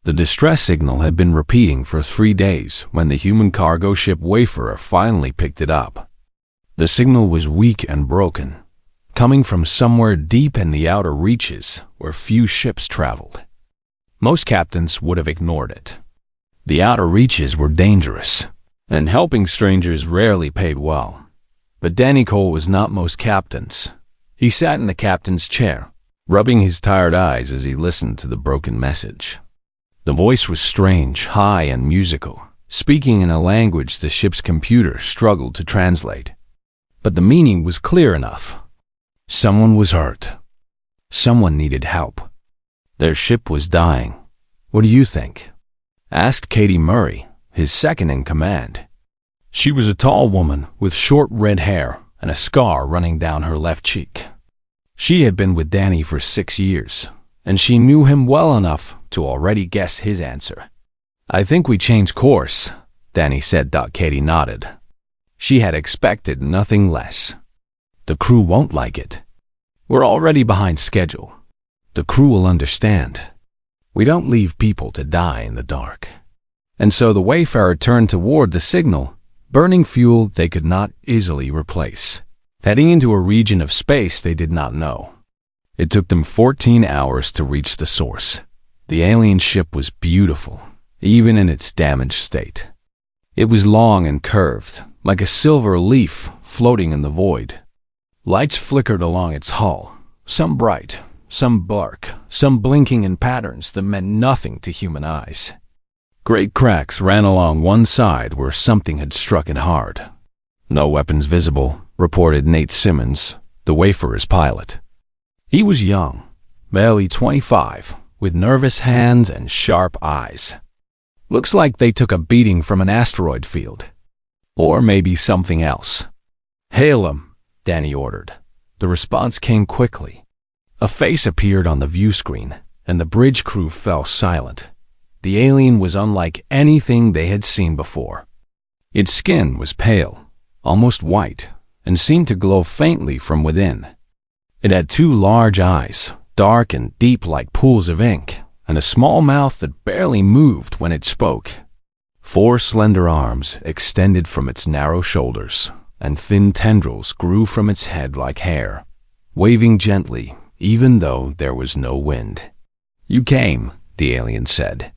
The distress signal had been repeating for 3 days when the human cargo ship Wayfarer finally picked it up. The signal was weak and broken, coming from somewhere deep in the outer reaches where few ships traveled. Most captains would have ignored it. The outer reaches were dangerous, and helping strangers rarely paid well. But Danny Cole was not most captains. He sat in the captain's chair, rubbing his tired eyes as he listened to the broken message. The voice was strange, high, and musical, speaking in a language the ship's computer struggled to translate. But the meaning was clear enough. Someone was hurt. Someone needed help. Their ship was dying. "What do you think?" asked Katie Murray, his second in command. She was a tall woman with short red hair and a scar running down her left cheek. She had been with Danny for 6 years, and she knew him well enough to already guess his answer. "I think we changed course," Danny said. Katie nodded. She had expected nothing less. "The crew won't like it. We're already behind schedule. The crew will understand. We don't leave people to die in the dark." And so the Wayfarer turned toward the signal, burning fuel they could not easily replace, heading into a region of space they did not know. It took them 14 hours to reach the source. The alien ship was beautiful, even in its damaged state. It was long and curved, like a silver leaf floating in the void. Lights flickered along its hull, some bright, some dark, some blinking in patterns that meant nothing to human eyes. Great cracks ran along one side where something had struck it hard. "No weapons visible," reported Nate Simmons, the Wayfarer's pilot. He was young, barely 25, with nervous hands and sharp eyes. "Looks like they took a beating from an asteroid field. Or maybe something else." "Hail them," Danny ordered. The response came quickly. A face appeared on the view screen, and the bridge crew fell silent. The alien was unlike anything they had seen before. Its skin was pale, almost white, and seemed to glow faintly from within. It had 2 large eyes, dark and deep like pools of ink, and a small mouth that barely moved when it spoke. 4 slender arms extended from its narrow shoulders, and thin tendrils grew from its head like hair, waving gently even though there was no wind. "You came," the alien said.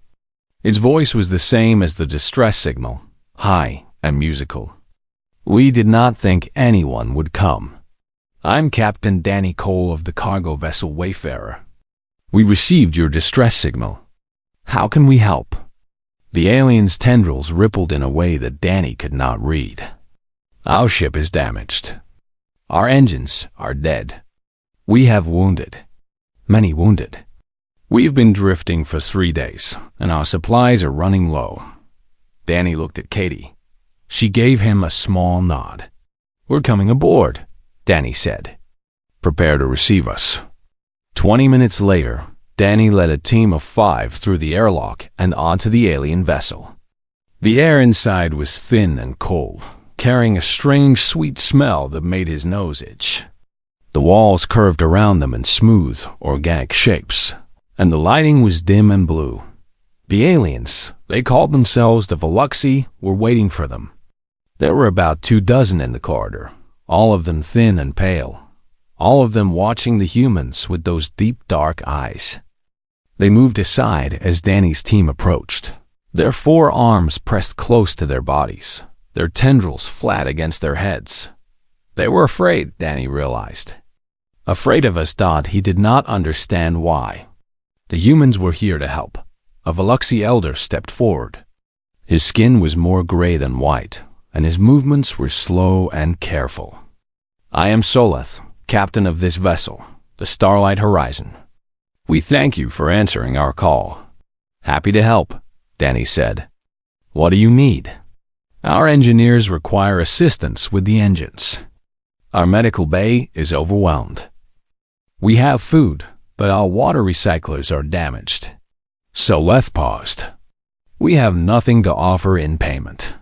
Its voice was the same as the distress signal, high and musical. "We did not think anyone would come. I'm Captain Danny Cole of the cargo vessel Wayfarer. We received your distress signal. How can we help?" The alien's tendrils rippled in a way that Danny could not read. "Our ship is damaged. Our engines are dead. We have wounded. Many wounded. We've been drifting for 3 days, and our supplies are running low." Danny looked at Katie. She gave him a small nod. "We're coming aboard," Danny said. "Prepare to receive us." 20 minutes later, Danny led a team of 5 through the airlock and onto the alien vessel. The air inside was thin and cold, carrying a strange sweet smell that made his nose itch. The walls curved around them in smooth, organic shapes, and the lighting was dim and blue. The aliens, they called themselves the Veluxi, were waiting for them. There were about 24 in the corridor, all of them thin and pale, all of them watching the humans with those deep, dark eyes. They moved aside as Danny's team approached, their 4 arms pressed close to their bodies, their tendrils flat against their heads. They were afraid, Danny realized. Afraid of us. He did not understand why. The humans were here to help. A Veluxi elder stepped forward. His skin was more gray than white, and his movements were slow and careful. "I am Soleth, captain of this vessel, the Starlight Horizon. We thank you for answering our call." "Happy to help," Danny said. "What do you need?" "Our engineers require assistance with the engines. Our medical bay is overwhelmed. We have food, but our water recyclers are damaged." Soleth paused. "We have nothing to offer in payment.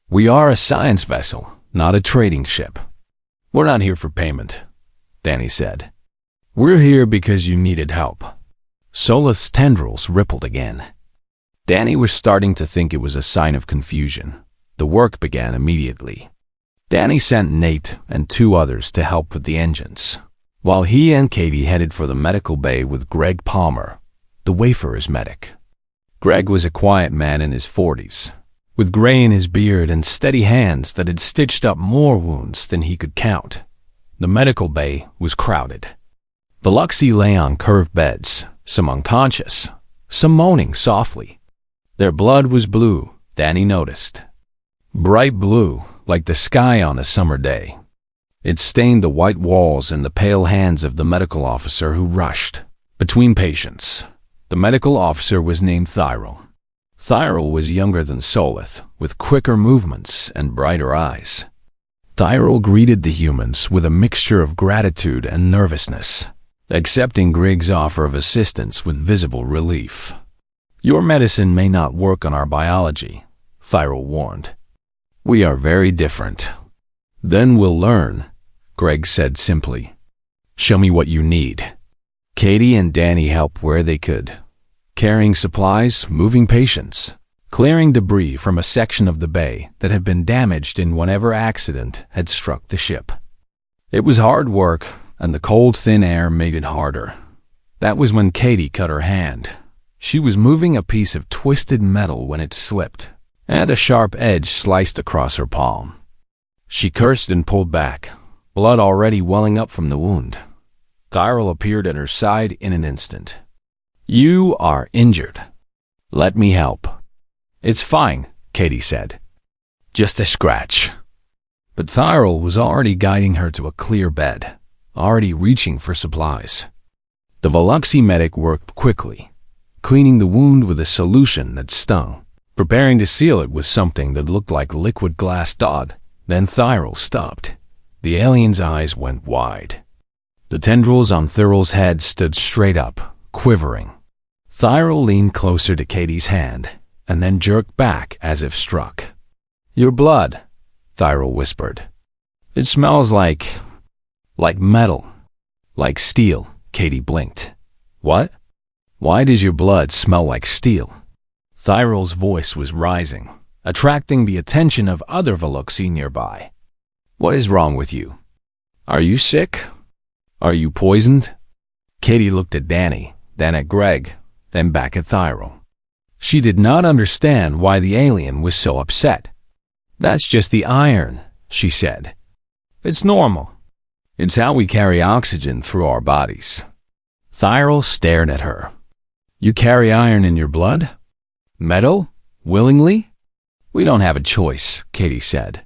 We are a science vessel, not a trading ship." "We're not here for payment," Danny said. "We're here because you needed help." Soleth's tendrils rippled again. Danny was starting to think it was a sign of confusion. The work began immediately. Danny sent Nate and 2 others to help with the engines, while he and Katie headed for the medical bay with Greg Palmer, the Wayfarer's medic. Greg was a quiet man in his 40s, with gray in his beard and steady hands that had stitched up more wounds than he could count. The medical bay was crowded. Veluxi lay on curved beds, some unconscious, some moaning softly. Their blood was blue, Danny noticed. Bright blue, like the sky on a summer day. It stained the white walls and the pale hands of the medical officer who rushed between patients. The medical officer was named Thyrol. Thyrol was younger than Solith, with quicker movements and brighter eyes. Thyrol greeted the humans with a mixture of gratitude and nervousness, accepting Greg's offer of assistance with visible relief. "Your medicine may not work on our biology," Thyrol warned. "We are very different." "Then we'll learn," Greg said simply. "Show me what you need." Katie and Danny helped where they could, carrying supplies, moving patients, clearing debris from a section of the bay that had been damaged in whatever accident had struck the ship. It was hard work, and the cold, thin air made it harder. That was when Katie cut her hand. She was moving a piece of twisted metal when it slipped, and a sharp edge sliced across her palm. She cursed and pulled back, blood already welling up from the wound. Tyrell appeared at her side in an instant. "You are injured. Let me help." "It's fine," Katie said. "Just a scratch." But Tyrell was already guiding her to a clear bed, already reaching for supplies. The Veluxi medic worked quickly, cleaning the wound with a solution that stung, preparing to seal it with something that looked like liquid glass dot. Then Tyrell stopped. The alien's eyes went wide. The tendrils on Tyrell's head stood straight up, quivering. Tyrell leaned closer to Katie's hand, and then jerked back as if struck. "Your blood," Tyrell whispered. "It smells like metal, like steel." Katie blinked. "What? Why does your blood smell like steel?" Tyrell's voice was rising, attracting the attention of other Veluxi nearby. "What is wrong with you? Are you sick? Are you poisoned?" Katie looked at Danny, then at Greg, then back at Tyrell. She did not understand why the alien was so upset. "That's just the iron," she said. "It's normal. It's how we carry oxygen through our bodies." Tyrell stared at her. "You carry iron in your blood? Metal? Willingly?" "We don't have a choice," Katie said.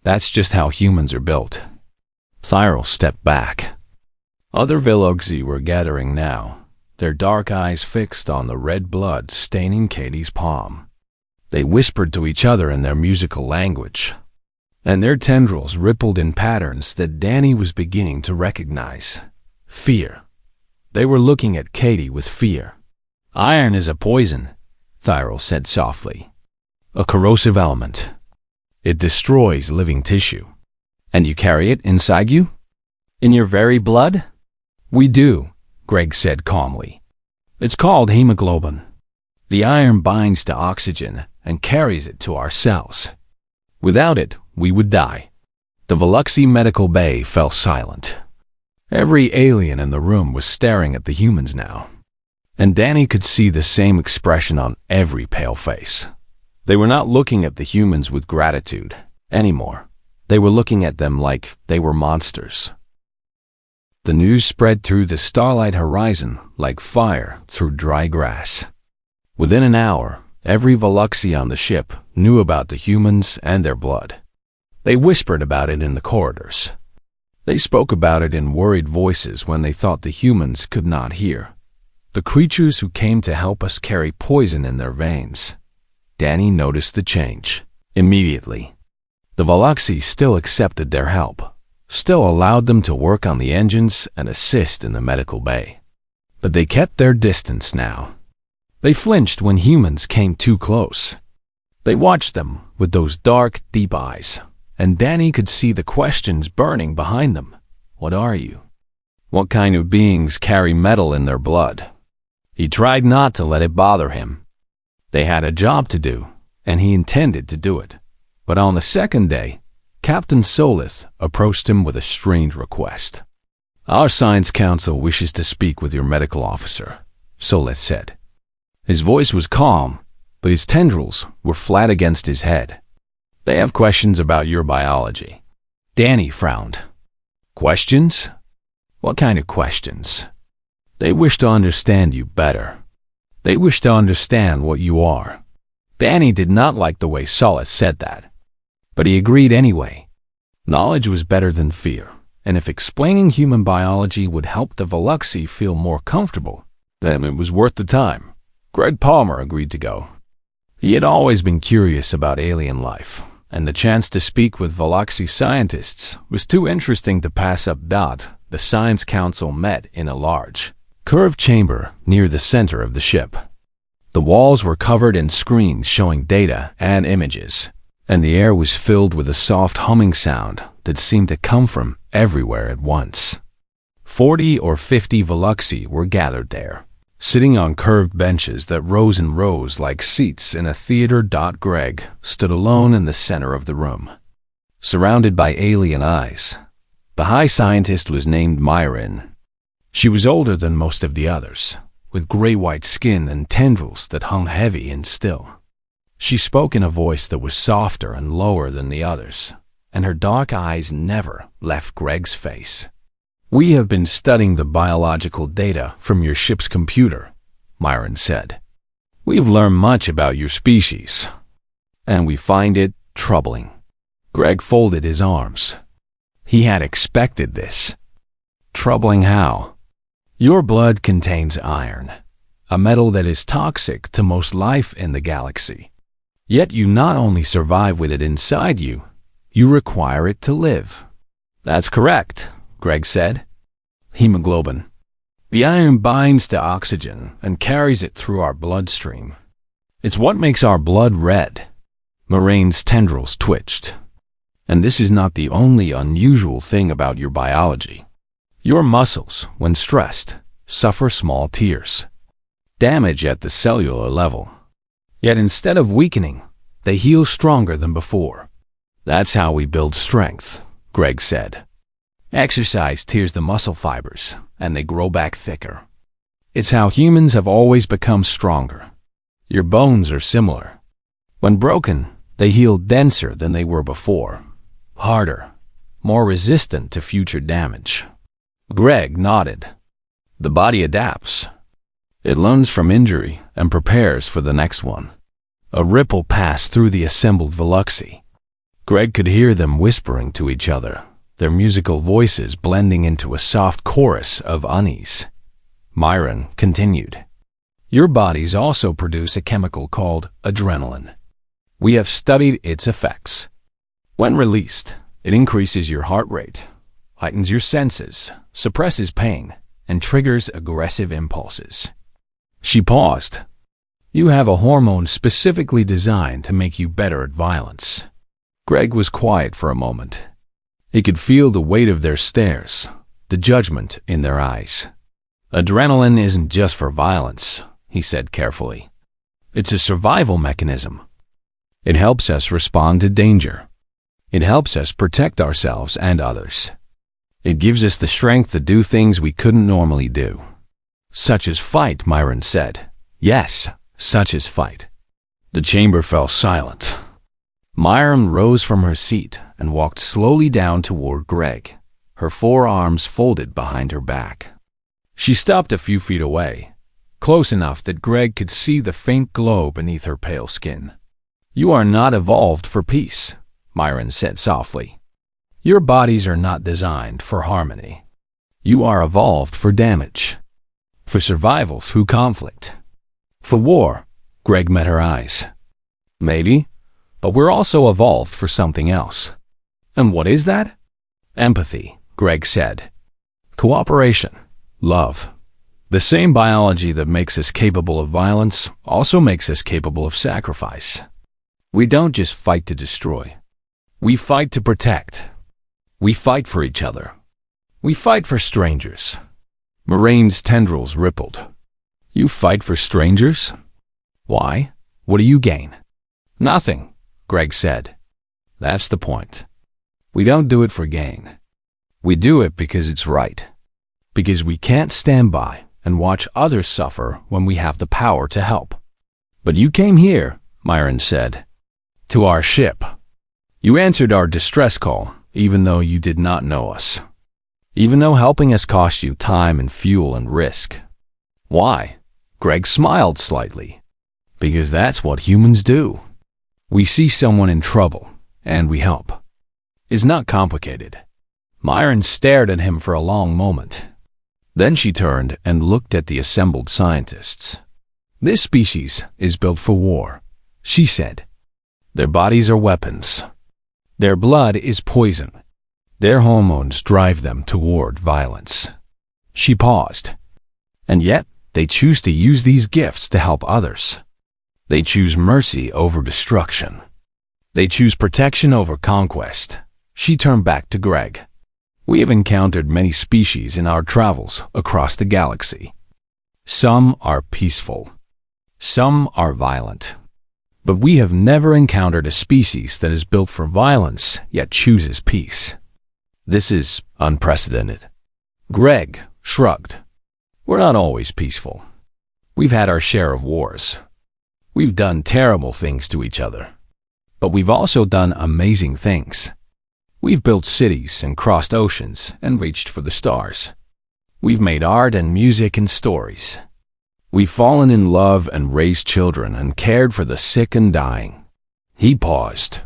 "That's just how humans are built." Tyrell stepped back. Other Veluxi were gathering now, their dark eyes fixed on the red blood staining Katie's palm. They whispered to each other in their musical language, and their tendrils rippled in patterns that Danny was beginning to recognize. Fear. They were looking at Katie with fear. "Iron is a poison," Tyrell said softly. "A corrosive element. It destroys living tissue." "And you carry it inside you? In your very blood?" "We do," Greg said calmly. "It's called hemoglobin. The iron binds to oxygen and carries it to our cells. Without it, we would die." The Veluxi medical bay fell silent. Every alien in the room was staring at the humans now, and Danny could see the same expression on every pale face. They were not looking at the humans with gratitude anymore. They were looking at them like they were monsters. The news spread through the starlight horizon like fire through dry grass. Within an hour, every Veluxi on the ship knew about the humans and their blood. They whispered about it in the corridors. They spoke about it in worried voices when they thought the humans could not hear. The creatures who came to help us carry poison in their veins. Danny noticed the change immediately. The Veluxi still accepted their help, still allowed them to work on the engines and assist in the medical bay. But they kept their distance now. They flinched when humans came too close. They watched them with those dark, deep eyes, and Danny could see the questions burning behind them. What are you? What kind of beings carry metal in their blood? He tried not to let it bother him. They had a job to do, and he intended to do it. But on the second day, Captain Solith approached him with a strange request. "Our Science Council wishes to speak with your medical officer," Solith said. His voice was calm, but his tendrils were flat against his head. "They have questions about your biology." Danny frowned. "Questions? What kind of questions?" "They wish to understand you better. They wish to understand what you are." Danny did not like the way Solith said that, but he agreed anyway. Knowledge was better than fear, and if explaining human biology would help the Veluxi feel more comfortable, then it was worth the time. Greg Palmer agreed to go. He had always been curious about alien life, and the chance to speak with Veluxi scientists was too interesting to pass up. The Science Council met in a large, curved chamber near the center of the ship. The walls were covered in screens showing data and images, and the air was filled with a soft humming sound that seemed to come from everywhere at once. 40 or 50 Veluxi were gathered there, sitting on curved benches that rose in rows like seats in a theater. Greg stood alone in the center of the room, surrounded by alien eyes. The high scientist was named Myron. She was older than most of the others, with gray-white skin and tendrils that hung heavy and still. She spoke in a voice that was softer and lower than the others, and her dark eyes never left Greg's face. "We have been studying the biological data from your ship's computer," Myron said. "We have learned much about your species, and we find it troubling." Greg folded his arms. He had expected this. "Troubling how?" "Your blood contains iron, a metal that is toxic to most life in the galaxy. Yet you not only survive with it inside you, you require it to live." "That's correct," Greg said. "Hemoglobin. The iron binds to oxygen and carries it through our bloodstream. It's what makes our blood red." Moraine's tendrils twitched. "And this is not the only unusual thing about your biology. Your muscles, when stressed, suffer small tears, damage at the cellular level. Yet instead of weakening, they heal stronger than before. That's how we build strength," Greg said. "Exercise tears the muscle fibers, and they grow back thicker. It's how humans have always become stronger. Your bones are similar. When broken, they heal denser than they were before, harder, more resistant to future damage." Greg nodded. "The body adapts. It learns from injury and prepares for the next one." A ripple passed through the assembled Veluxi. Greg could hear them whispering to each other, their musical voices blending into a soft chorus of unease. Myron continued. "Your bodies also produce a chemical called adrenaline. We have studied its effects. When released, it increases your heart rate, heightens your senses, suppresses pain, and triggers aggressive impulses." She paused. "You have a hormone specifically designed to make you better at violence." Greg was quiet for a moment. He could feel the weight of their stares, the judgment in their eyes. "Adrenaline isn't just for violence," he said carefully. "It's a survival mechanism. It helps us respond to danger. It helps us protect ourselves and others. It gives us the strength to do things we couldn't normally do." "Such as fight," Myron said. "Yes, such as fight." The chamber fell silent. Myron rose from her seat and walked slowly down toward Greg, her forearms folded behind her back. She stopped a few feet away, close enough that Greg could see the faint glow beneath her pale skin. "You are not evolved for peace," Myron said softly. "Your bodies are not designed for harmony. You are evolved for damage, for survival through conflict, for war." Greg met her eyes. "Maybe, but we're also evolved for something else." "And what is that?" "Empathy," Greg said. "Cooperation, love. The same biology that makes us capable of violence also makes us capable of sacrifice. We don't just fight to destroy. We fight to protect. We fight for each other. We fight for strangers." Moraine's tendrils rippled. "You fight for strangers? Why? What do you gain? Nothing, Greg said. That's the point. We don't do it for gain. We do it because it's right. Because we can't stand by and watch others suffer when we have the power to help. But you came here, Myron said, to our ship. You answered our distress call, even though you did not know us. Even though helping us cost you time and fuel and risk. Why? Greg smiled slightly. Because that's what humans do. We see someone in trouble, and we help. It's not complicated. Myron stared at him for a long moment. Then she turned and looked at the assembled scientists. This species is built for war, she said. Their bodies are weapons. Their blood is poison. Their hormones drive them toward violence. She paused. And yet, they choose to use these gifts to help others. They choose mercy over destruction. They choose protection over conquest. She turned back to Greg. We have encountered many species in our travels across the galaxy. Some are peaceful. Some are violent. But we have never encountered a species that is built for violence yet chooses peace. This is unprecedented. Greg shrugged. We're not always peaceful. We've had our share of wars. We've done terrible things to each other. But we've also done amazing things. We've built cities and crossed oceans and reached for the stars. We've made art and music and stories. We've fallen in love and raised children and cared for the sick and dying. He paused.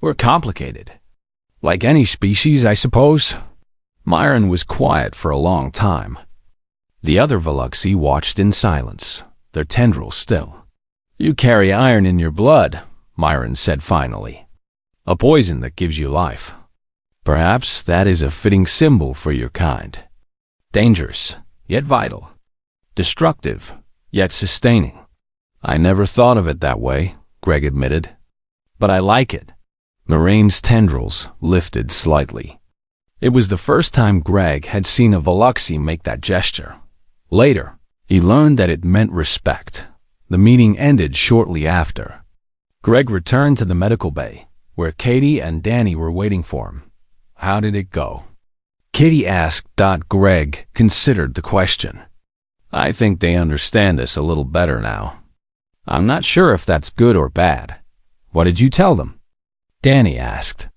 We're complicated. Like any species, I suppose. Myron was quiet for a long time. The other Veluxi watched in silence, their tendrils still. You carry iron in your blood, Myron said finally. A poison that gives you life. Perhaps that is a fitting symbol for your kind. Dangerous, yet vital. Destructive, yet sustaining. I never thought of it that way, Greg admitted. But I like it. Moraine's tendrils lifted slightly. It was the first time Greg had seen a Veluxi make that gesture. Later, he learned that it meant respect. The meeting ended shortly after. Greg returned to the medical bay, where Katie and Danny were waiting for him. How did it go? Katie asked. Greg considered the question. I think they understand us a little better now. I'm not sure if that's good or bad. What did you tell them? Danny asked.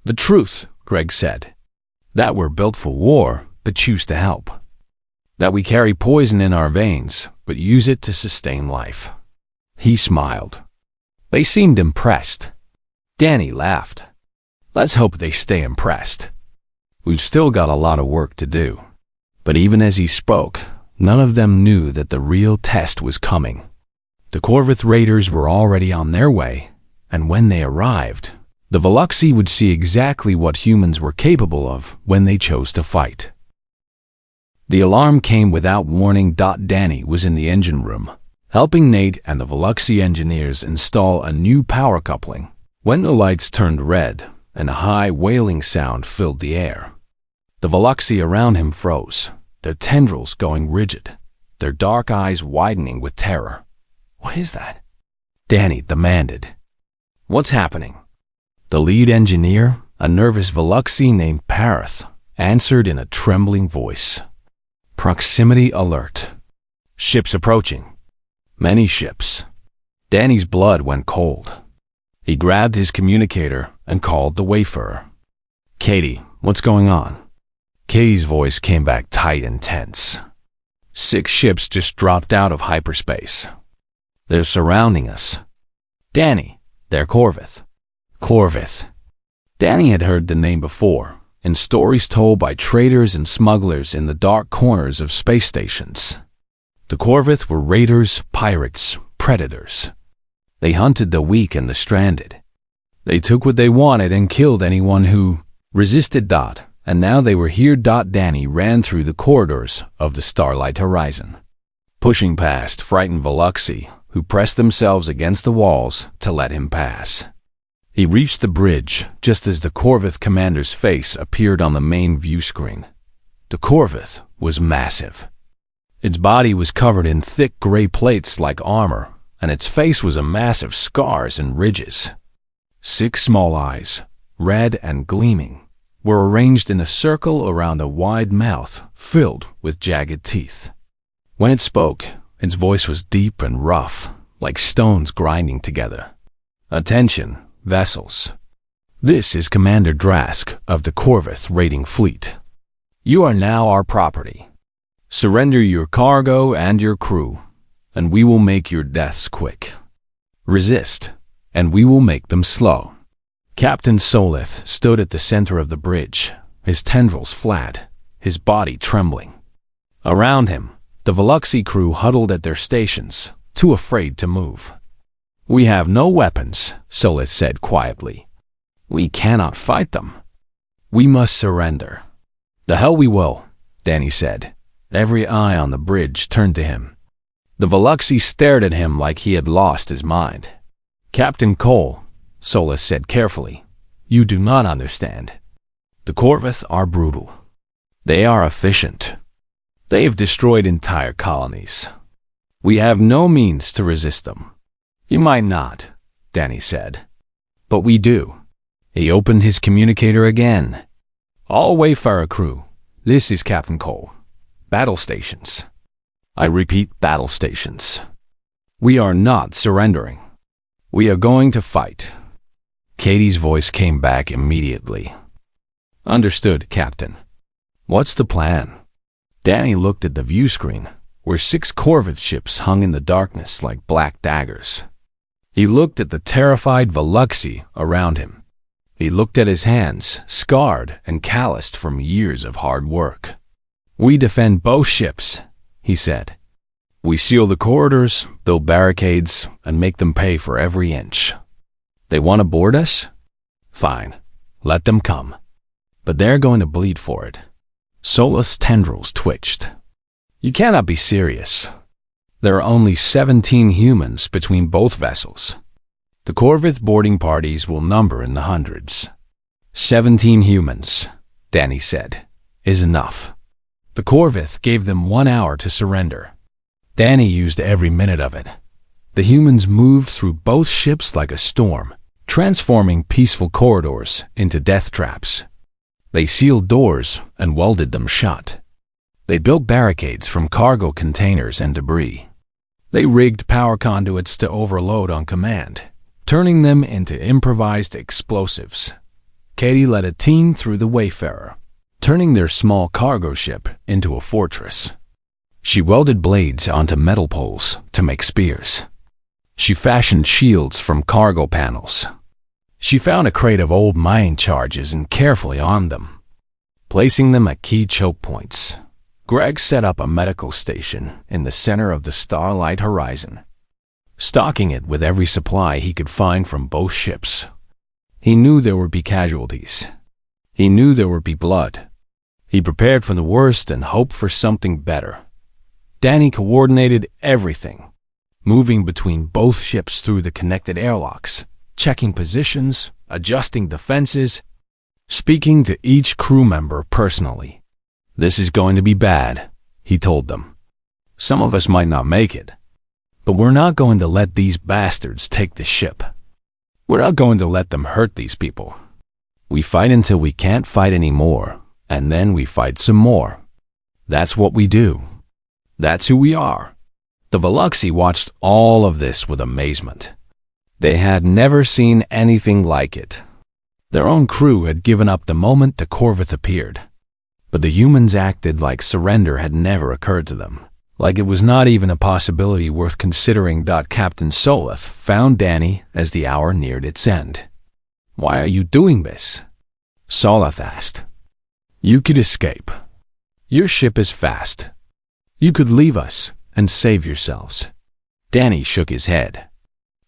The truth, Greg said. That we're built for war, but choose to help. That we carry poison in our veins, but use it to sustain life. He smiled. They seemed impressed. Danny laughed. Let's hope they stay impressed. We've still got a lot of work to do. But even as he spoke, none of them knew that the real test was coming. The Corvith Raiders were already on their way, and when they arrived, the Veluxi would see exactly what humans were capable of when they chose to fight. The alarm came without warning. Danny was in the engine room, helping Nate and the Veluxi engineers install a new power coupling. When the lights turned red, and a high wailing sound filled the air, the Veluxi around him froze, their tendrils going rigid, their dark eyes widening with terror. What is that? Danny demanded. What's happening? The lead engineer, a nervous Veluxi named Parath, answered in a trembling voice. Proximity alert. Ships approaching. Many ships. Danny's blood went cold. He grabbed his communicator and called the Wayfarer. Katie, what's going on? Katie's voice came back tight and tense. 6 ships just dropped out of hyperspace. They're surrounding us. Danny, they're Corvith. Corvith. Danny had heard the name before, in stories told by traders and smugglers in the dark corners of space stations. The Corvith were raiders, pirates, predators. They hunted the weak and the stranded. They took what they wanted and killed anyone who resisted. And now they were here. Danny ran through the corridors of the starlight horizon, pushing past frightened Veluxi who pressed themselves against the walls to let him pass. He reached the bridge just as the Corvith commander's face appeared on the main view screen. The Corvith was massive. Its body was covered in thick gray plates like armor, and its face was a mass of scars and ridges. 6 small eyes, red and gleaming, were arranged in a circle around a wide mouth filled with jagged teeth. When it spoke, its voice was deep and rough, like stones grinding together. "Attention, vessels. This is Commander Drask of the Corvith raiding fleet. You are now our property. Surrender your cargo and your crew, and we will make your deaths quick. Resist, and we will make them slow." Captain Solith stood at the center of the bridge, his tendrils flat, his body trembling. Around him, the Veluxy crew huddled at their stations, too afraid to move. "We have no weapons," Solith said quietly. "We cannot fight them. We must surrender." "The hell we will," Danny said. Every eye on the bridge turned to him. The Veluxy stared at him like he had lost his mind. "Captain Cole," Solus said carefully, "you do not understand. The Corvith are brutal. They are efficient. They have destroyed entire colonies. We have no means to resist them." "You might not," Danny said. "But we do." He opened his communicator again. "All Wayfarer crew, this is Captain Cole. Battle stations. I repeat, battle stations. We are not surrendering. We are going to fight." Katie's voice came back immediately. "Understood, Captain. What's the plan?" Danny looked at the view screen, where 6 Corvith ships hung in the darkness like black daggers. He looked at the terrified Veluxy around him. He looked at his hands, scarred and calloused from years of hard work. "We defend both ships," he said. "We seal the corridors, build barricades, and make them pay for every inch. They want to board us? Fine, let them come. But they're going to bleed for it." Solus' tendrils twitched. "You cannot be serious. There are only 17 humans between both vessels. The Corvith boarding parties will number in the hundreds. 17 humans," Danny said, "is enough." The Corvith gave them 1 hour to surrender. Danny used every minute of it. The humans moved through both ships like a storm, transforming peaceful corridors into death traps. They sealed doors and welded them shut. They built barricades from cargo containers and debris. They rigged power conduits to overload on command, turning them into improvised explosives. Katie led a team through the Wayfarer, turning their small cargo ship into a fortress. She welded blades onto metal poles to make spears. She fashioned shields from cargo panels. She found a crate of old mine charges and carefully armed them, placing them at key choke points. Greg set up a medical station in the center of the starlight horizon, stocking it with every supply he could find from both ships. He knew there would be casualties. He knew there would be blood. He prepared for the worst and hoped for something better. Danny coordinated everything, moving between both ships through the connected airlocks, checking positions, adjusting defenses, speaking to each crew member personally. "This is going to be bad," he told them. "Some of us might not make it, but we're not going to let these bastards take the ship. We're not going to let them hurt these people. We fight until we can't fight anymore, and then we fight some more. That's what we do. That's who we are." The Veluxy watched all of this with amazement. They had never seen anything like it. Their own crew had given up the moment the Corvith appeared. But the humans acted like surrender had never occurred to them, like it was not even a possibility worth considering. Captain Solith found Danny as the hour neared its end. "Why are you doing this?" Solith asked. "You could escape. Your ship is fast. You could leave us and save yourselves." Danny shook his head.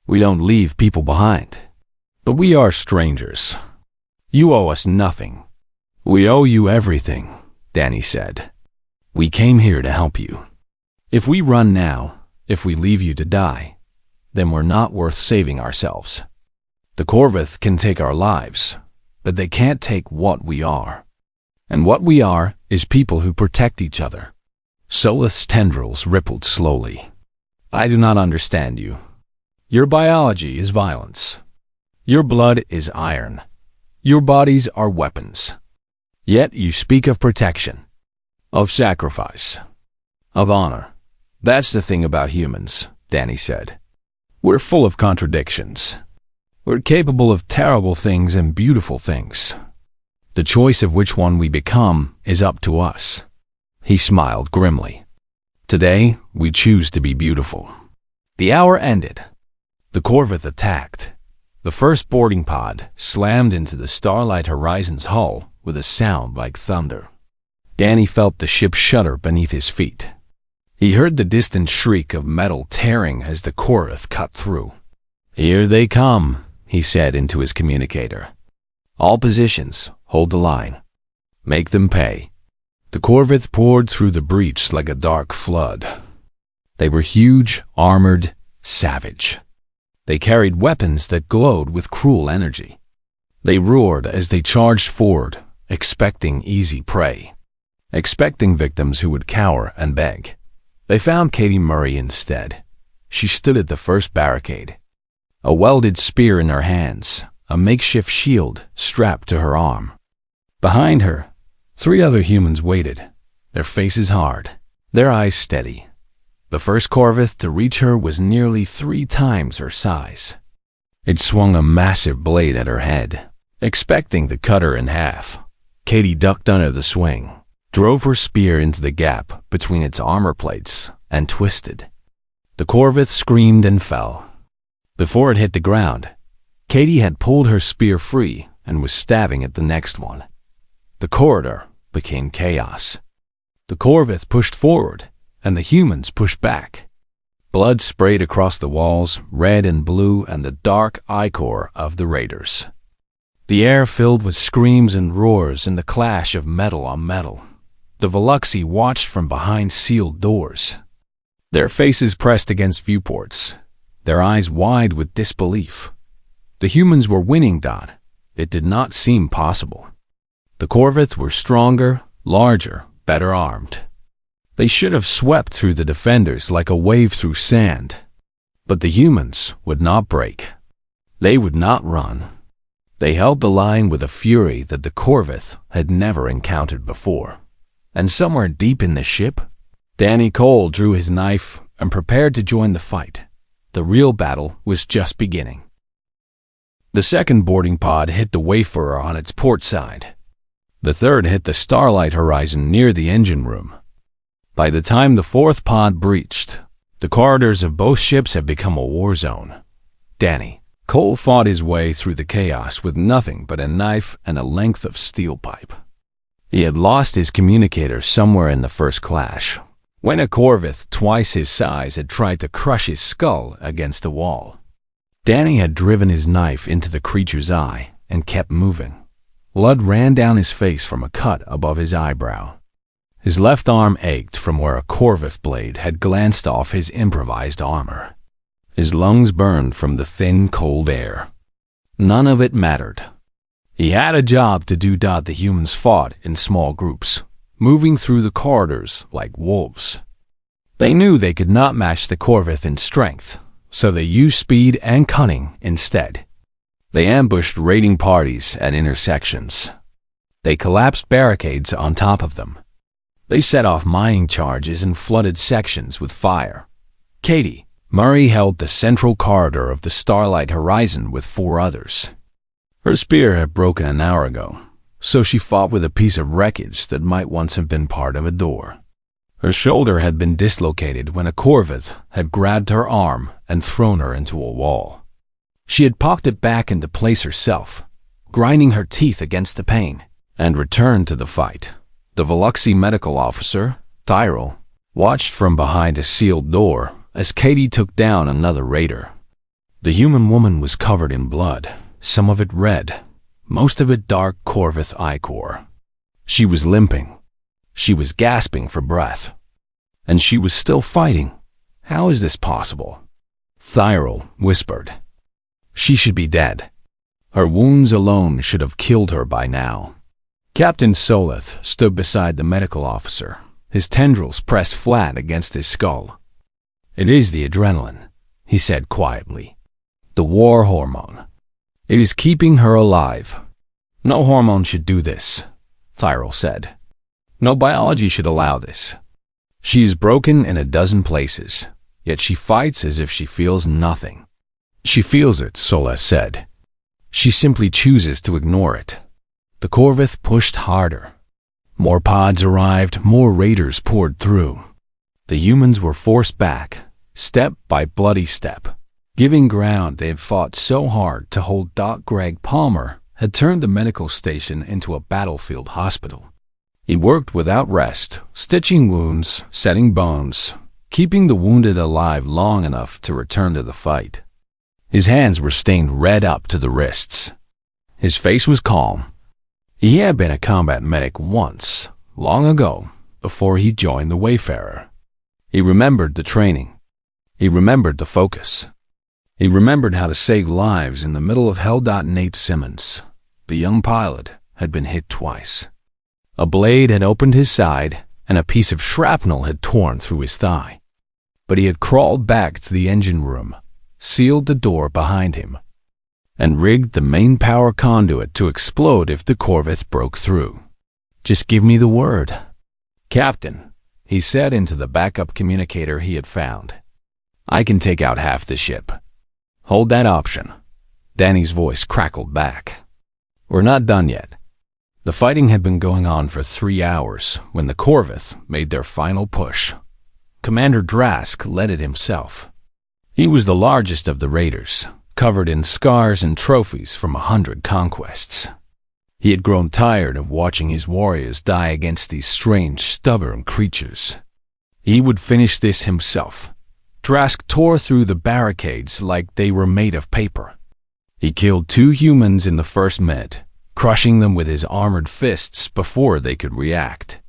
"We don't leave people behind. But we are strangers. You owe us nothing." "We owe you everything," Danny said. "We came here to help you. If we run now, if we leave you to die, then we're not worth saving ourselves. The Corvith can take our lives, but they can't take what we are. And what we are is people who protect each other." Solith's tendrils rippled slowly. "I do not understand you," Your biology is violence. Your blood is iron. Your bodies are weapons. Yet you speak of protection, of sacrifice, of honor. That's the thing about humans, Danny said. We're full of contradictions. We're capable of terrible things and beautiful things. The choice of which one we become is up to us. He smiled grimly. Today, we choose to be beautiful. The hour ended. The Corvette attacked. The first boarding pod slammed into the Starlight Horizon's hull with a sound like thunder. Danny felt the ship shudder beneath his feet. He heard the distant shriek of metal tearing as the Corvette cut through. "Here they come," he said into his communicator. "All positions, hold the line. Make them pay." The Corvette poured through the breach like a dark flood. They were huge, armored, savage. They carried weapons that glowed with cruel energy. They roared as they charged forward, expecting easy prey, expecting victims who would cower and beg. They found Katie Murray instead. She stood at the first barricade, a welded spear in her hands, a makeshift shield strapped to her arm. Behind her, 3 other humans waited, their faces hard, their eyes steady. The first Corvette to reach her was nearly 3 times her size. It swung a massive blade at her head, expecting to cut her in half. Katie ducked under the swing, drove her spear into the gap between its armor plates, and twisted. The Corvette screamed and fell. Before it hit the ground, Katie had pulled her spear free and was stabbing at the next one. The corridor became chaos. The Corvette pushed forward, and the humans pushed back. Blood sprayed across the walls, red and blue, and the dark ichor of the raiders. The air filled with screams and roars and the clash of metal on metal. The Veluxi watched from behind sealed doors, their faces pressed against viewports, their eyes wide with disbelief. The humans were winning, Don. It did not seem possible. The Corvettes were stronger, larger, better armed. They should have swept through the defenders like a wave through sand. But the humans would not break. They would not run. They held the line with a fury that the Corvette had never encountered before. And somewhere deep in the ship, Danny Cole drew his knife and prepared to join the fight. The real battle was just beginning. The second boarding pod hit the Wayfarer on its port side. The third hit the Starlight Horizon near the engine room. By the time the fourth pod breached, the corridors of both ships had become a war zone. Danny Cole fought his way through the chaos with nothing but a knife and a length of steel pipe. He had lost his communicator somewhere in the first clash, when a Corvette twice his size had tried to crush his skull against a wall. Danny had driven his knife into the creature's eye and kept moving. Blood ran down his face from a cut above his eyebrow. His left arm ached from where a Corvette blade had glanced off his improvised armor. His lungs burned from the thin, cold air. None of it mattered. He had a job to do. The humans fought in small groups, moving through the corridors like wolves. They knew they could not match the Corvette in strength, so they used speed and cunning instead. They ambushed raiding parties at intersections. They collapsed barricades on top of them. They set off mining charges and flooded sections with fire. Katie Murray held the central corridor of the Starlight Horizon with 4 others. Her spear had broken an hour ago, so she fought with a piece of wreckage that might once have been part of a door. Her shoulder had been dislocated when a Corvette had grabbed her arm and thrown her into a wall. She had popped it back into place herself, grinding her teeth against the pain, and returned to the fight. The Veluxi medical officer, Tyrell, watched from behind a sealed door as Katie took down another raider. The human woman was covered in blood, some of it red, most of it dark Corvette ichor. She was limping. She was gasping for breath. And she was still fighting. How is this possible? Tyrell whispered. She should be dead. Her wounds alone should have killed her by now. Captain Soleth stood beside the medical officer, his tendrils pressed flat against his skull. It is the adrenaline, he said quietly. The war hormone. It is keeping her alive. No hormone should do this, Tyrell said. No biology should allow this. She is broken in a dozen places, yet she fights as if she feels nothing. She feels it, Sola said. She simply chooses to ignore it. The Corvith pushed harder. More pods arrived, more raiders poured through. The humans were forced back, step by bloody step. Giving ground, they had fought so hard to hold. Greg Palmer had turned the medical station into a battlefield hospital. He worked without rest, stitching wounds, setting bones, keeping the wounded alive long enough to return to the fight. His hands were stained red up to the wrists. His face was calm. He had been a combat medic once, long ago, before he joined the Wayfarer. He remembered the training. He remembered the focus. He remembered how to save lives in the middle of hell. Nate Simmons, the young pilot, had been hit twice. A blade had opened his side, and a piece of shrapnel had torn through his thigh. But he had crawled back to the engine room, sealed the door behind him, and rigged the main power conduit to explode if the Corvith broke through. Just give me the word. Captain, he said into the backup communicator he had found. I can take out half the ship. Hold that option. Danny's voice crackled back. We're not done yet. The fighting had been going on for 3 hours when the Corvith made their final push. Commander Drask led it himself. He was the largest of the raiders, covered in scars and trophies from 100 conquests. He had grown tired of watching his warriors die against these strange, stubborn creatures. He would finish this himself. Drask tore through the barricades like they were made of paper. He killed 2 humans in the first minute, crushing them with his armored fists before they could react.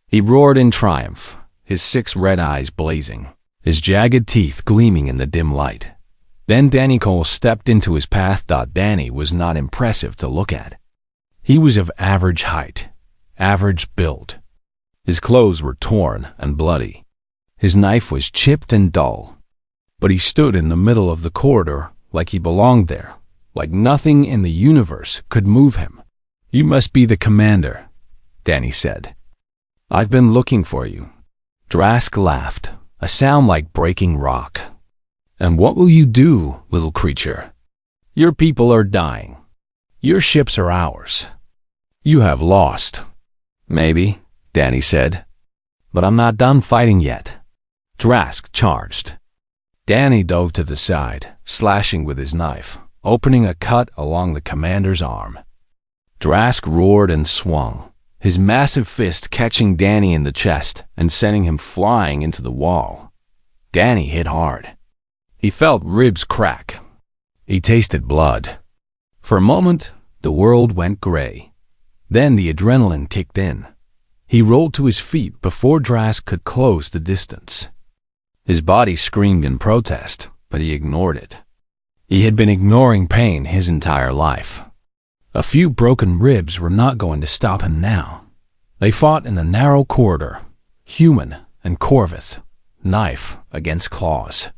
He roared in triumph, his 6 red eyes blazing, his jagged teeth gleaming in the dim light. Then Danny Cole stepped into his path. Danny was not impressive to look at. He was of average height, average build. His clothes were torn and bloody. His knife was chipped and dull. But he stood in the middle of the corridor like he belonged there, like nothing in the universe could move him. You must be the commander, Danny said. I've been looking for you. Drask laughed, a sound like breaking rock. And what will you do, little creature? Your people are dying. Your ships are ours. You have lost. Maybe, Danny said. But I'm not done fighting yet. Drask charged. Danny dove to the side, slashing with his knife, opening a cut along the commander's arm. Drask roared and swung, his massive fist catching Danny in the chest and sending him flying into the wall. Danny hit hard. He felt ribs crack. He tasted blood. For a moment, the world went gray. Then the adrenaline kicked in. He rolled to his feet before Drask could close the distance. His body screamed in protest, but he ignored it. He had been ignoring pain his entire life. A few broken ribs were not going to stop him now. They fought in the narrow corridor, human and Corvith, knife against claws.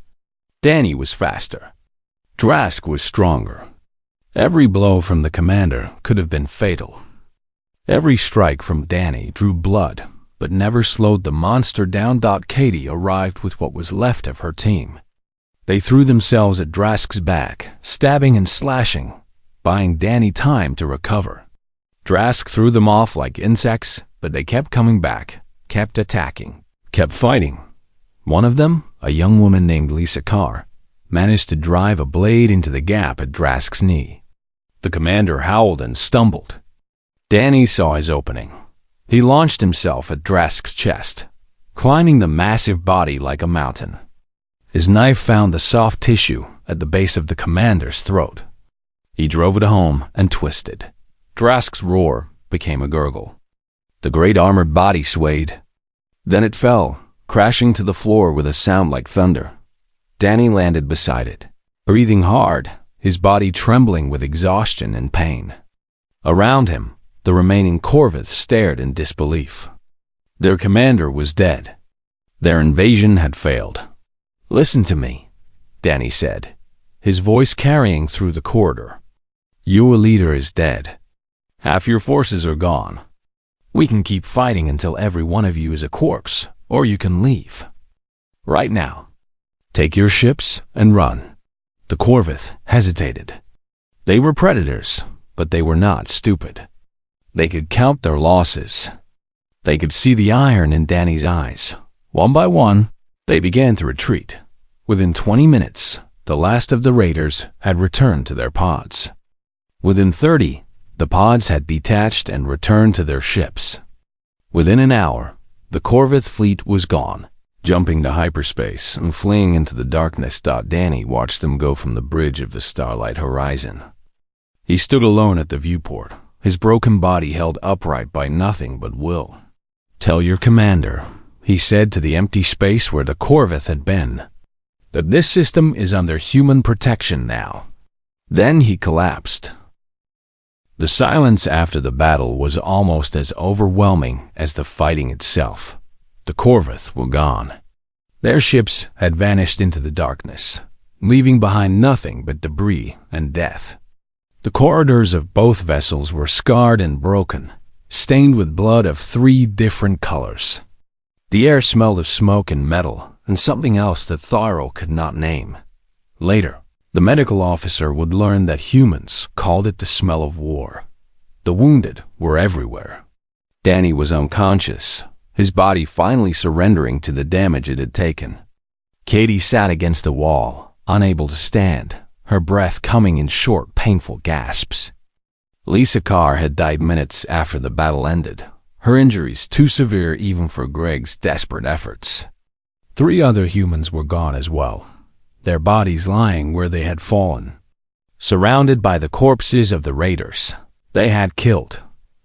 Danny was faster. Drask was stronger. Every blow from the commander could have been fatal. Every strike from Danny drew blood, but never slowed the monster down. Katie arrived with what was left of her team. They threw themselves at Drask's back, stabbing and slashing, buying Danny time to recover. Drask threw them off like insects, but they kept coming back, kept attacking, kept fighting. One of them, a young woman named Lisa Carr, managed to drive a blade into the gap at Drask's knee. The commander howled and stumbled. Danny saw his opening. He launched himself at Drask's chest, climbing the massive body like a mountain. His knife found the soft tissue at the base of the commander's throat. He drove it home and twisted. Drask's roar became a gurgle. The great armored body swayed. Then it fell, crashing to the floor with a sound like thunder. Danny landed beside it, breathing hard, his body trembling with exhaustion and pain. Around him, the remaining Corviths stared in disbelief. Their commander was dead. Their invasion had failed. Listen to me, Danny said, his voice carrying through the corridor. Your leader is dead. Half your forces are gone. We can keep fighting until every one of you is a corpse, or you can leave. Right now. Take your ships and run. The Corvith hesitated. They were predators, but they were not stupid. They could count their losses. They could see the iron in Danny's eyes. One by one, they began to retreat. Within 20 minutes, the last of the raiders had returned to their pods. Within 30, the pods had detached and returned to their ships. Within an hour, the Corvith fleet was gone, jumping to hyperspace and fleeing into the darkness. Danny watched them go from the bridge of the starlight horizon. He stood alone at the viewport, his broken body held upright by nothing but will. Tell your commander, he said to the empty space where the Corvith had been, that this system is under human protection now. Then he collapsed. The silence after the battle was almost as overwhelming as the fighting itself. The Corvith were gone. Their ships had vanished into the darkness, leaving behind nothing but debris and death. The corridors of both vessels were scarred and broken, stained with blood of 3 different colors. The air smelled of smoke and metal, and something else that Tyrell could not name. Later, the medical officer would learn that humans called it the smell of war. The wounded were everywhere. Danny was unconscious, his body finally surrendering to the damage it had taken. Katie sat against the wall, unable to stand, her breath coming in short, painful gasps. Lisa Carr had died minutes after the battle ended, her injuries too severe even for Greg's desperate efforts. 3 other humans were gone as well, their bodies lying where they had fallen, surrounded by the corpses of the raiders they had killed.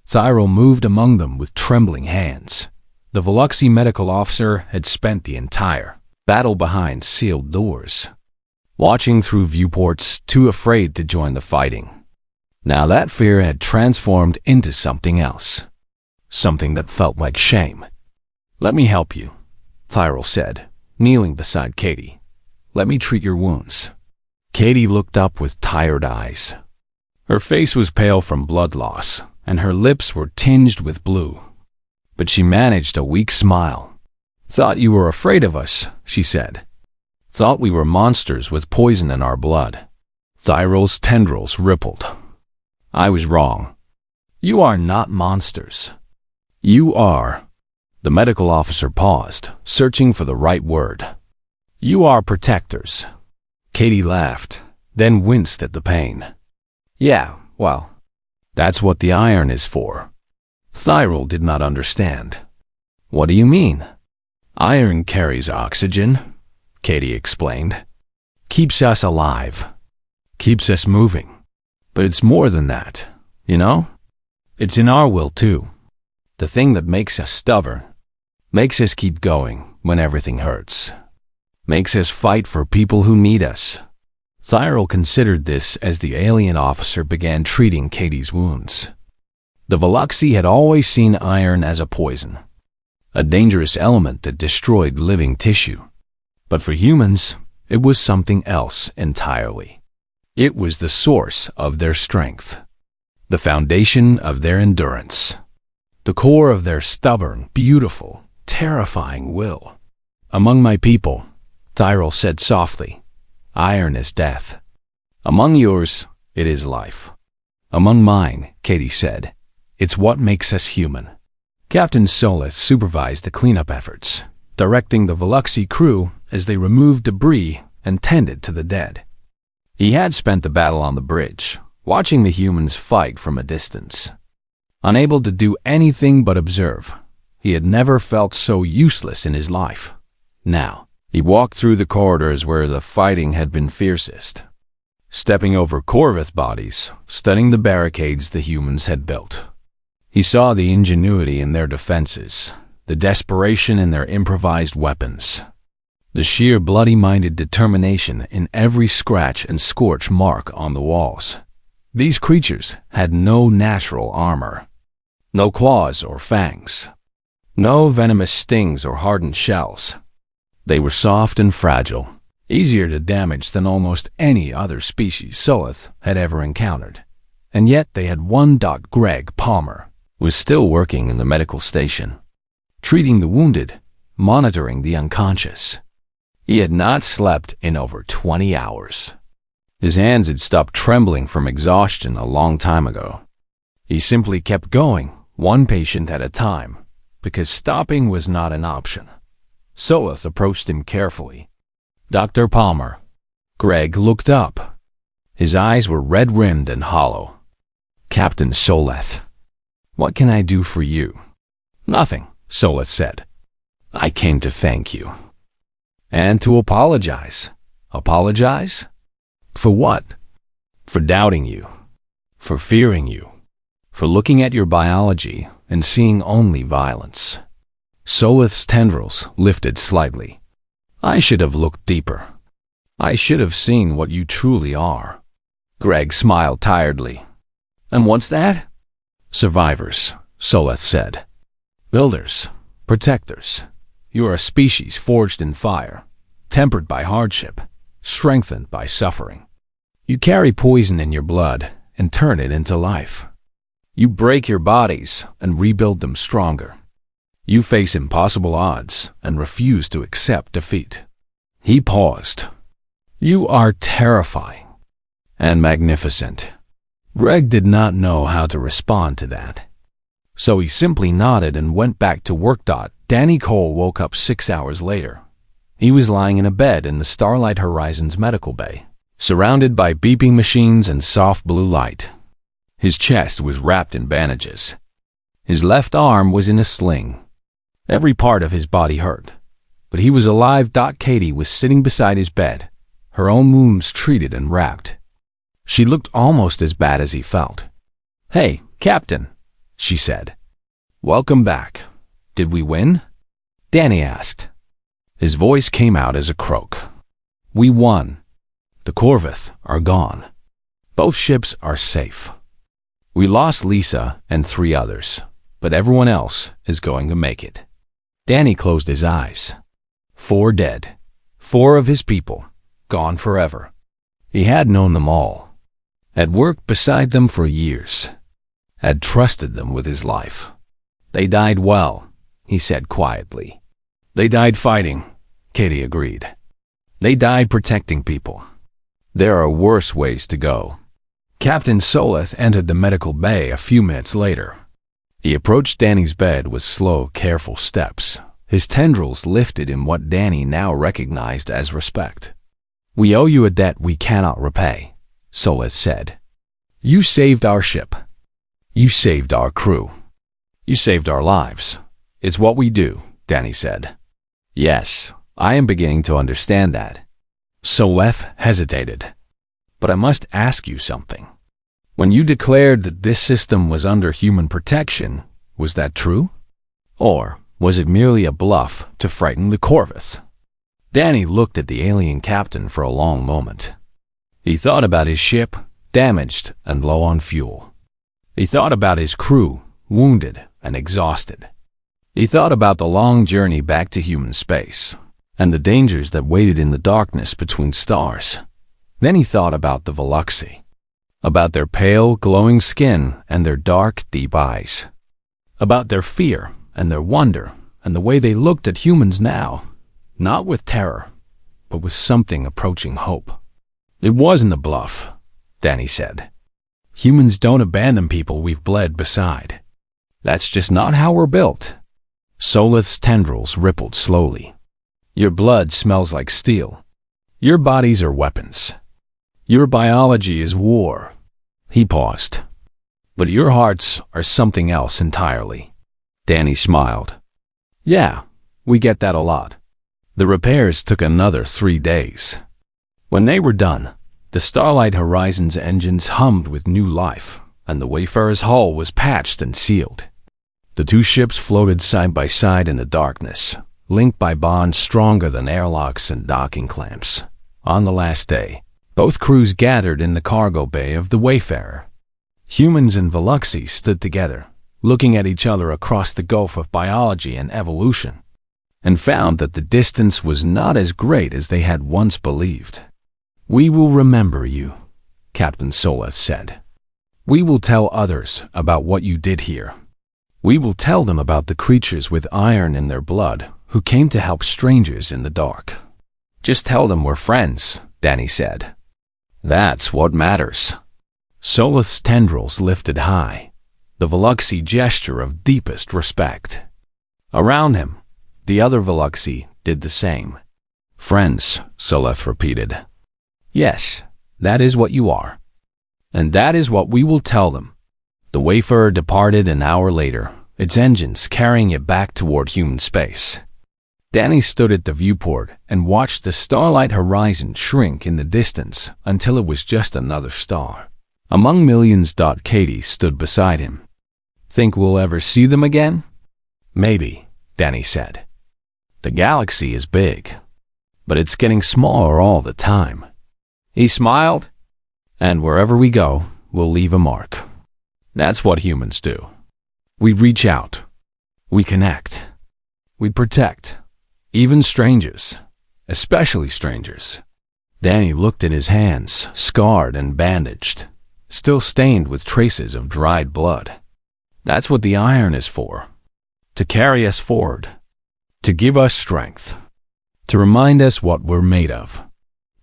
Tyrell moved among them with trembling hands. The Veluxy medical officer had spent the entire battle behind sealed doors, watching through viewports, too afraid to join the fighting. Now that fear had transformed into something else, something that felt like shame. Let me help you, Tyrell said, kneeling beside Katie. Let me treat your wounds. Katie looked up with tired eyes. Her face was pale from blood loss, and her lips were tinged with blue. But she managed a weak smile. Thought you were afraid of us, she said. Thought we were monsters with poison in our blood. Tyrell's tendrils rippled. I was wrong. You are not monsters. You are. The medical officer paused, searching for the right word. You are protectors. Katie laughed, then winced at the pain. Yeah, well, that's what the iron is for. Tyrell did not understand. What do you mean? Iron carries oxygen, Katie explained. Keeps us alive. Keeps us moving. But it's more than that, you know? It's in our will too. The thing that makes us stubborn. Makes us keep going when everything hurts. Makes us fight for people who need us. Tyrell considered this as the alien officer began treating Katie's wounds. The Veluxy had always seen iron as a poison, a dangerous element that destroyed living tissue. But for humans, it was something else entirely. It was the source of their strength, the foundation of their endurance, the core of their stubborn, beautiful, terrifying will. Among my people, Tyrell said softly, iron is death. Among yours, it is life. Among mine, Katie said, it's what makes us human. Captain Solis supervised the cleanup efforts, directing the Veluxy crew as they removed debris and tended to the dead. He had spent the battle on the bridge, watching the humans fight from a distance. Unable to do anything but observe, he had never felt so useless in his life. Now, he walked through the corridors where the fighting had been fiercest, stepping over Corvith bodies, studying the barricades the humans had built. He saw the ingenuity in their defenses, the desperation in their improvised weapons, the sheer bloody-minded determination in every scratch and scorch mark on the walls. These creatures had no natural armor, no claws or fangs, no venomous stings or hardened shells. They were soft and fragile, easier to damage than almost any other species Solith had ever encountered. And yet they had one. Greg Palmer was still working in the medical station, treating the wounded, monitoring the unconscious. He had not slept in over 20 hours. His hands had stopped trembling from exhaustion a long time ago. He simply kept going, one patient at a time, because stopping was not an option. Solith approached him carefully. "Dr. Palmer." Greg looked up. His eyes were red-rimmed and hollow. "Captain Solith, what can I do for you?" "Nothing," Solith said. "I came to thank you." "And to apologize." "Apologize? For what?" "For doubting you. For fearing you. For looking at your biology and seeing only violence." Solith's tendrils lifted slightly. "I should have looked deeper. I should have seen what you truly are." Greg smiled tiredly. "And what's that?" "Survivors," Solith said. "Builders, protectors. You are a species forged in fire, tempered by hardship, strengthened by suffering. You carry poison in your blood and turn it into life. You break your bodies and rebuild them stronger. You face impossible odds and refuse to accept defeat." He paused. "You are terrifying and magnificent." Greg did not know how to respond to that, so he simply nodded and went back to work. Danny Cole woke up 6 hours later. He was lying in a bed in the Starlight Horizons medical bay, surrounded by beeping machines and soft blue light. His chest was wrapped in bandages. His left arm was in a sling. Every part of his body hurt, but he was alive. Katie was sitting beside his bed, her own wounds treated and wrapped. She looked almost as bad as he felt. "Hey, Captain," she said. "Welcome back. Did we win?" Danny asked. His voice came out as a croak. "We won. The Corvus are gone. Both ships are safe. We lost Lisa and 3 others, but everyone else is going to make it." Danny closed his eyes. 4 dead. 4 of his people, gone forever. He had known them all, had worked beside them for years, had trusted them with his life. "They died well," he said quietly. "They died fighting," Katie agreed. "They died protecting people. There are worse ways to go." Captain Solith entered the medical bay a few minutes later. He approached Danny's bed with slow, careful steps, his tendrils lifted in what Danny now recognized as respect. "We owe you a debt we cannot repay," Solith said. "You saved our ship. You saved our crew. You saved our lives. It's what we do," Danny said. "Yes, I am beginning to understand that." Solith hesitated. "But I must ask you something. When you declared that this system was under human protection, was that true? Or was it merely a bluff to frighten the Corvus?" Danny looked at the alien captain for a long moment. He thought about his ship, damaged and low on fuel. He thought about his crew, wounded and exhausted. He thought about the long journey back to human space, and the dangers that waited in the darkness between stars. Then he thought about the Veluxi, about their pale, glowing skin and their dark, deep eyes, about their fear and their wonder and the way they looked at humans now, not with terror, but with something approaching hope. "It wasn't a bluff," Danny said. "Humans don't abandon people we've bled beside. That's just not how we're built." Solith's tendrils rippled slowly. "Your blood smells like steel. Your bodies are weapons. Your biology is war." He paused. "But your hearts are something else entirely." Danny smiled. "Yeah, we get that a lot." The repairs took another 3 days. When they were done, the Starlight Horizons engines hummed with new life, and the Wayfarer's hull was patched and sealed. The 2 ships floated side by side in the darkness, linked by bonds stronger than airlocks and docking clamps. On the last day, both crews gathered in the cargo bay of the Wayfarer. Humans and Veluxi stood together, looking at each other across the gulf of biology and evolution. and found that the distance was not as great as they had once believed. "We will remember you," Captain Soleth said. "We will tell others about what you did here. We will tell them about the creatures with iron in their blood who came to help strangers in the dark." "Just tell them we're friends," Danny said. "That's what matters." Soleth's tendrils lifted high, the Veluxy gesture of deepest respect. Around him, the other Veluxy did the same. "Friends," Soleth repeated. "Yes, that is what you are. And that is what we will tell them." The Wayfarer departed an hour later, its engines carrying it back toward human space. Danny stood at the viewport and watched the starlight horizon shrink in the distance until it was just another star. Among millions. Katie stood beside him. "Think we'll ever see them again?" "Maybe," Danny said. "The galaxy is big, but it's getting smaller all the time." He smiled. "And wherever we go, we'll leave a mark. That's what humans do. We reach out. We connect. We protect. Even strangers. Especially strangers." Danny looked at his hands, scarred and bandaged, still stained with traces of dried blood. "That's what the iron is for. To carry us forward. To give us strength. To remind us what we're made of."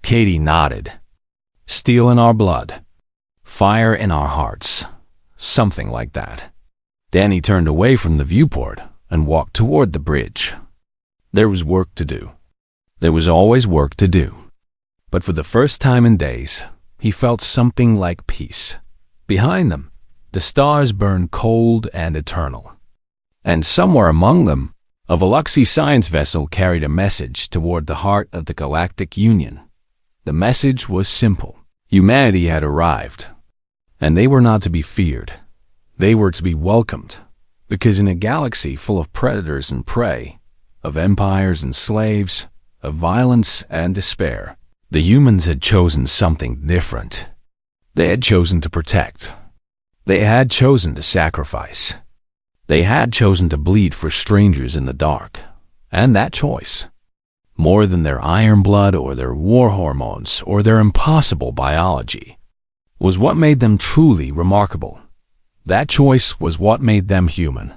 Katie nodded. "Steel in our blood. Fire in our hearts. Something like that." Danny turned away from the viewport and walked toward the bridge. There was work to do. There was always work to do. But for the first time in days, he felt something like peace. Behind them, the stars burned cold and eternal. And somewhere among them, a Veluxy science vessel carried a message toward the heart of the Galactic Union. The message was simple. Humanity had arrived, and they were not to be feared. They were to be welcomed, because in a galaxy full of predators and prey, of empires and slaves, of violence and despair, the humans had chosen something different. They had chosen to protect. They had chosen to sacrifice. They had chosen to bleed for strangers in the dark. And that choice, more than their iron blood or their war hormones or their impossible biology, was what made them truly remarkable. That choice was what made them human.